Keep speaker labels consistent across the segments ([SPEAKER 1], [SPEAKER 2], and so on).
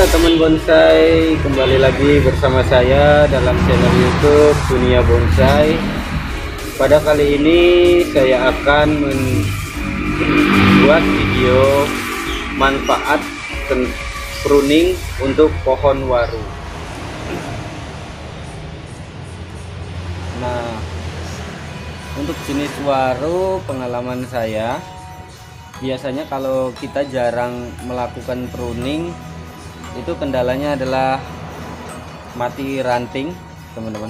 [SPEAKER 1] Halo teman bonsai, kembali lagi bersama saya dalam channel YouTube Dunia Bonsai. Pada kali ini saya akan membuat video manfaat pruning untuk pohon waru. Nah, untuk jenis waru, pengalaman saya biasanya kalau kita jarang melakukan pruning, itu kendalanya adalah mati ranting, teman-teman.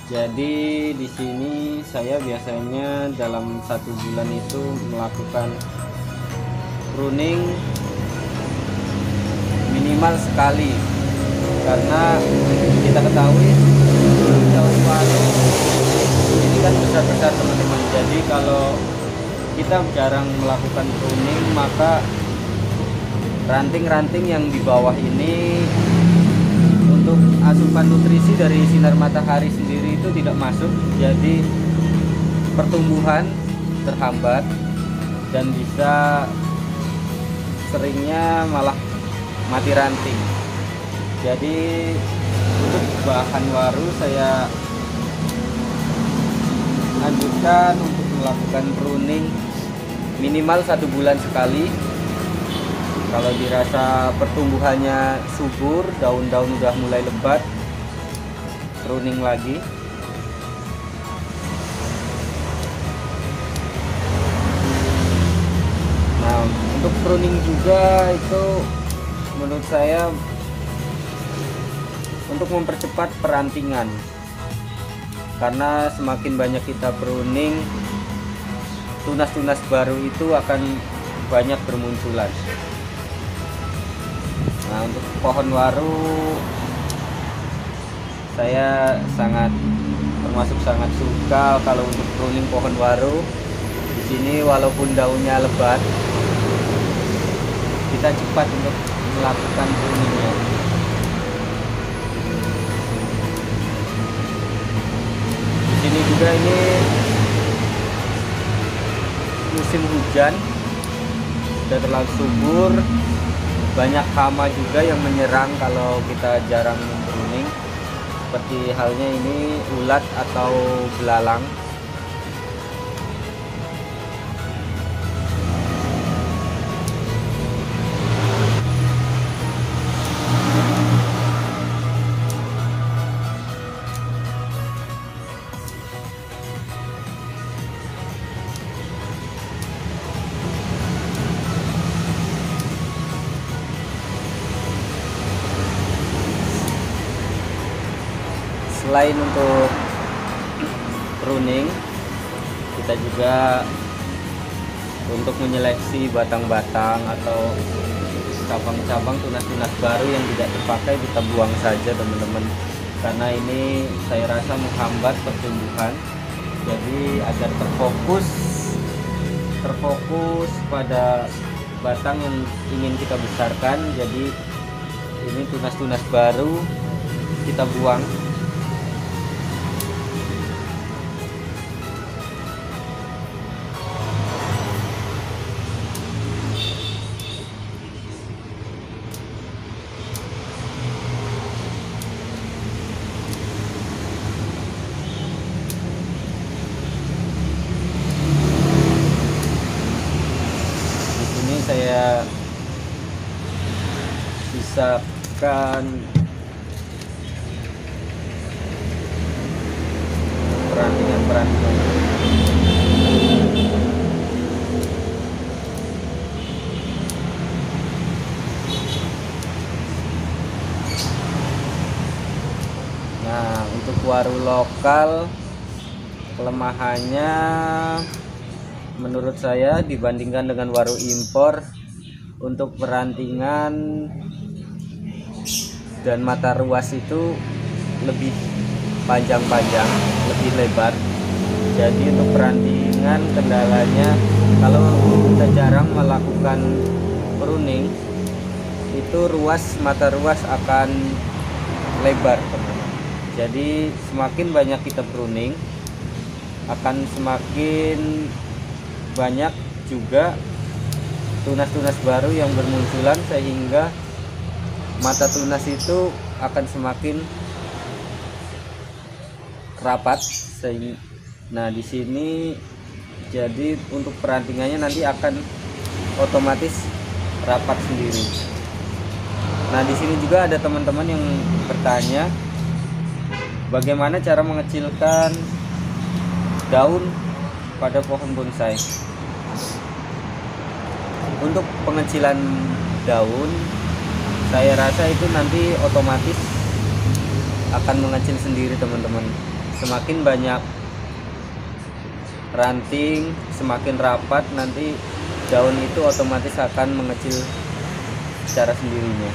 [SPEAKER 1] Jadi di sini saya biasanya dalam 1 bulan itu melakukan pruning minimal sekali, karena kita ketahui daun waru ini kan besar-besar, teman-teman. Jadi kalau kita jarang melakukan pruning, maka ranting-ranting yang di bawah ini untuk asupan nutrisi dari sinar matahari sendiri itu tidak masuk, jadi pertumbuhan terhambat dan bisa seringnya malah mati ranting. Jadi untuk bahan waru saya anjurkan untuk melakukan pruning minimal 1 bulan sekali. Kalau dirasa pertumbuhannya subur, daun-daun udah mulai lebat, pruning lagi. Nah, untuk pruning juga itu menurut saya untuk mempercepat perantingan, karena semakin banyak kita pruning, tunas-tunas baru itu akan banyak bermunculan. Nah, untuk pohon waru saya termasuk sangat suka kalau untuk pruning pohon waru. Di sini walaupun daunnya lebat, kita cepat untuk melakukan pruningnya. Di sini juga ini musim hujan, sudah terlalu subur. Banyak hama juga yang menyerang kalau kita jarang pruning, seperti halnya ini ulat atau belalang. Selain untuk pruning, kita juga untuk menyeleksi batang-batang atau cabang-cabang tunas-tunas baru yang tidak terpakai, kita buang saja, teman-teman, karena ini saya rasa menghambat pertumbuhan. Jadi agar terfokus pada batang yang ingin kita besarkan. Jadi ini tunas-tunas baru kita buang. Saya pisahkan perantingan-perantingan. Nah, untuk waru lokal, kelemahannya menurut saya dibandingkan dengan waru impor, untuk perantingan dan mata ruas itu lebih panjang-panjang, lebih lebar. Jadi untuk perantingan kendalanya, kalau kita jarang melakukan pruning, itu mata ruas akan lebar, teman-teman. Jadi semakin banyak kita pruning, akan semakin banyak juga tunas-tunas baru yang bermunculan, sehingga mata tunas itu akan semakin rapat. Nah, di sini jadi untuk perantingannya nanti akan otomatis rapat sendiri. Nah, di sini juga ada teman-teman yang bertanya bagaimana cara mengecilkan daun pada pohon bonsai. Untuk pengecilan daun, saya rasa itu nanti otomatis akan mengecil sendiri teman-teman. Semakin banyak ranting, semakin rapat, nanti daun itu otomatis akan mengecil secara sendirinya.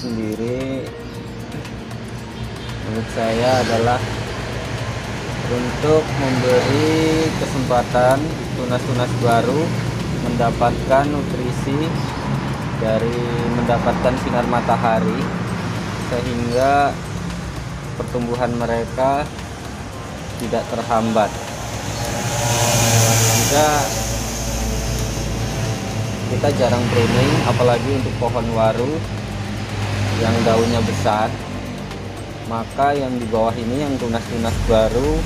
[SPEAKER 1] Sendiri menurut saya adalah untuk memberi kesempatan tunas-tunas baru mendapatkan nutrisi dari mendapatkan sinar matahari sehingga pertumbuhan mereka tidak terhambat. Jika kita jarang pruning, apalagi untuk pohon waru yang daunnya besar, maka yang di bawah ini yang tunas-tunas baru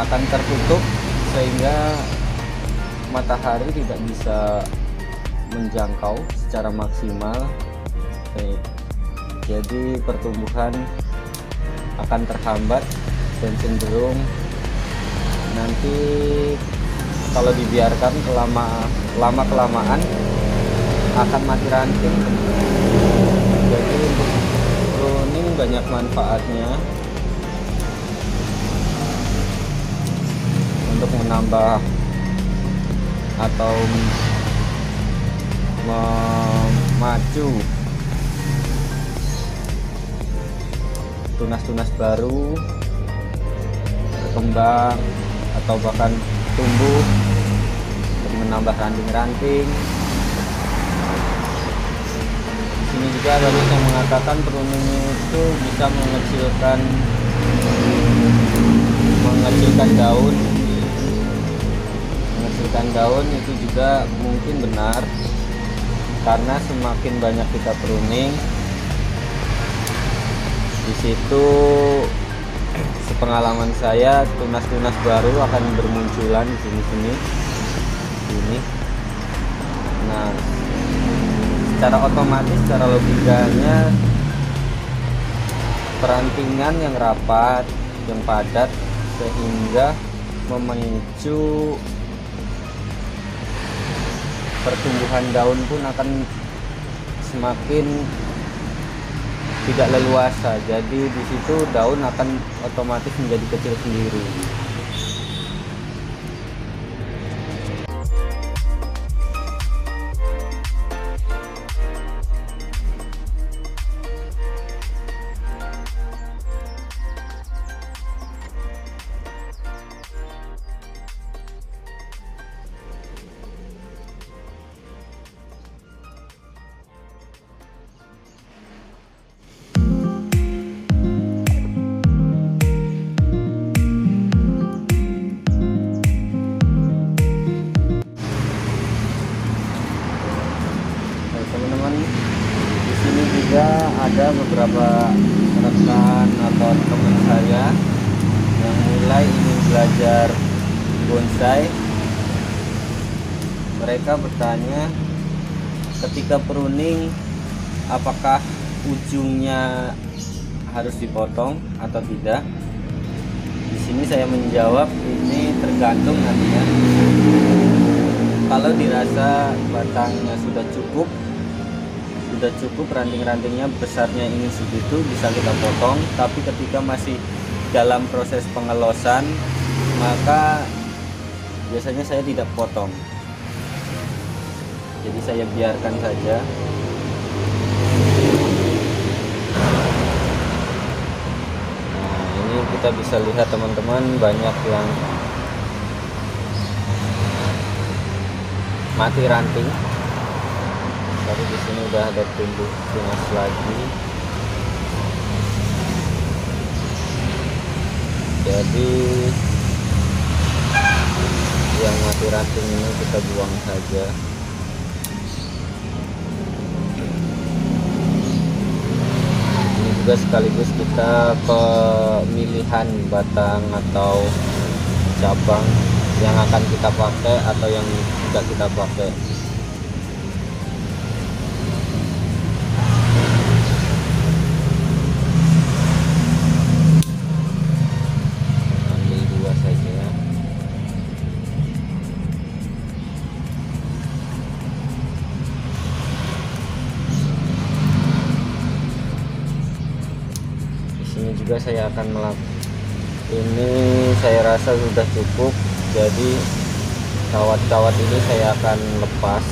[SPEAKER 1] akan tertutup sehingga matahari tidak bisa menjangkau secara maksimal. Jadi pertumbuhan akan terhambat dan cenderung nanti kalau dibiarkan lama-kelamaan akan mati ranting. Jadi untuk pruning banyak manfaatnya untuk menambah atau memacu tunas-tunas baru berkembang atau bahkan tumbuh untuk menambah ranting-ranting. Ini juga banyak yang mengatakan pruning itu bisa mengecilkan daun itu juga mungkin benar, karena semakin banyak kita pruning, di situ sepengalaman saya tunas-tunas baru akan bermunculan di sini. Nah, secara otomatis, secara logikanya perantingan yang rapat, yang padat, sehingga memicu pertumbuhan daun pun akan semakin tidak leluasa. Jadi di situ daun akan otomatis menjadi kecil sendiri. Teman-teman, di sini juga ada beberapa rekan atau teman saya yang mulai ingin belajar bonsai. Mereka bertanya, ketika pruning apakah ujungnya harus dipotong atau tidak? Di sini saya menjawab, ini tergantung nantinya. Kalau dirasa batangnya sudah cukup ranting-rantingnya besarnya ini segitu, bisa kita potong. Tapi ketika masih dalam proses pengelosan, maka biasanya saya tidak potong, jadi saya biarkan saja. Nah, ini kita bisa lihat teman-teman, banyak yang mati ranting. Tapi di sini udah ada tumbuh tunas lagi. Jadi yang mati ranting ini kita buang saja. Ini juga sekaligus kita pemilihan batang atau cabang yang akan kita pakai atau yang tidak kita pakai. Ini juga saya akan melakukan ini, saya rasa sudah cukup, jadi kawat-kawat ini saya akan lepas.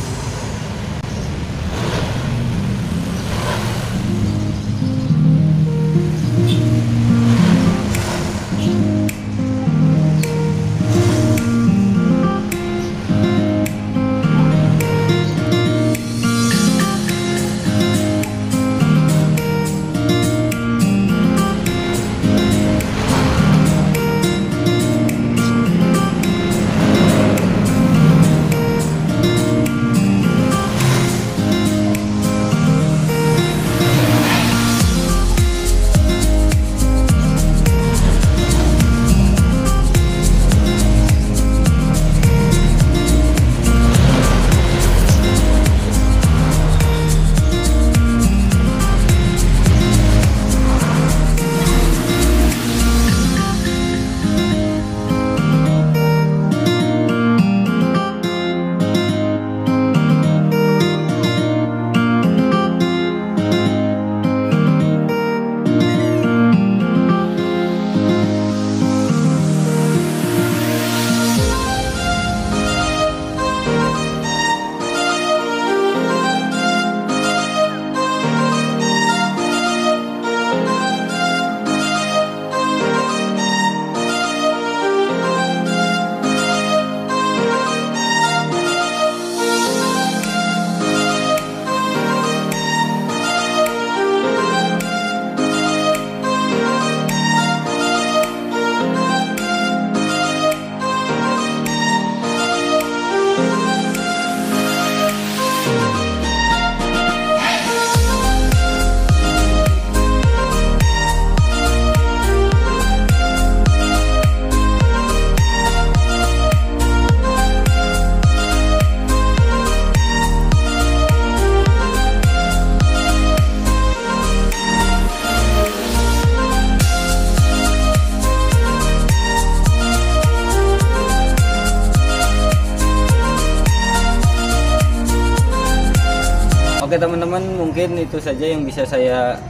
[SPEAKER 1] teman-teman, mungkin itu saja yang bisa saya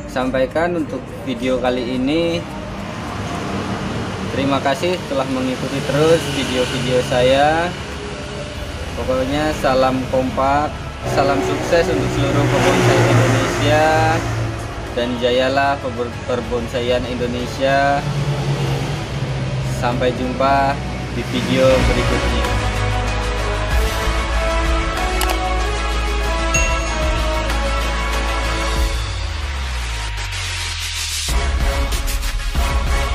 [SPEAKER 1] sampaikan untuk video kali ini. Terima kasih telah mengikuti terus video-video saya. Pokoknya salam kompak, salam sukses untuk seluruh pebonsai Indonesia, dan jayalah perbonsaian Indonesia. Sampai jumpa di video berikutnya.